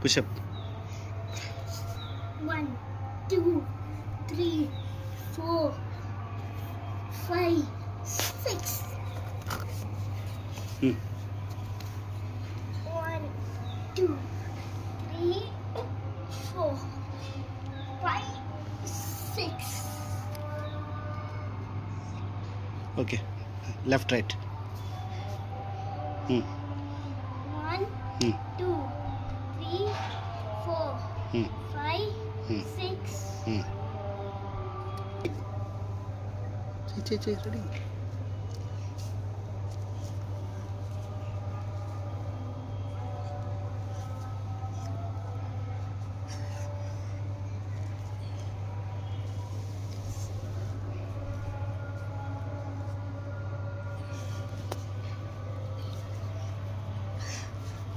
Push-up. 1, 2, 3, 4, 5, 6. 1, 2, 3, 4, 5, 6. Okay. Left, right. 1, 2, 3, 4, 5, 6. Ready.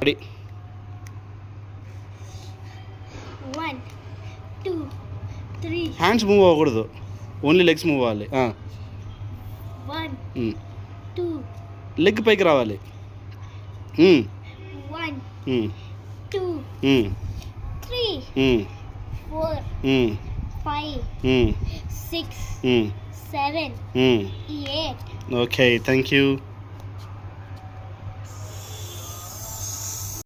Ready. 1, 2, 3, hands move అవ్వకూడదు, only legs move అవ్వాలి. 1, 2, leg పైకి రావాలి. 1, 2, 3, 4, 5, 6, 7, 8. Okay, thank you.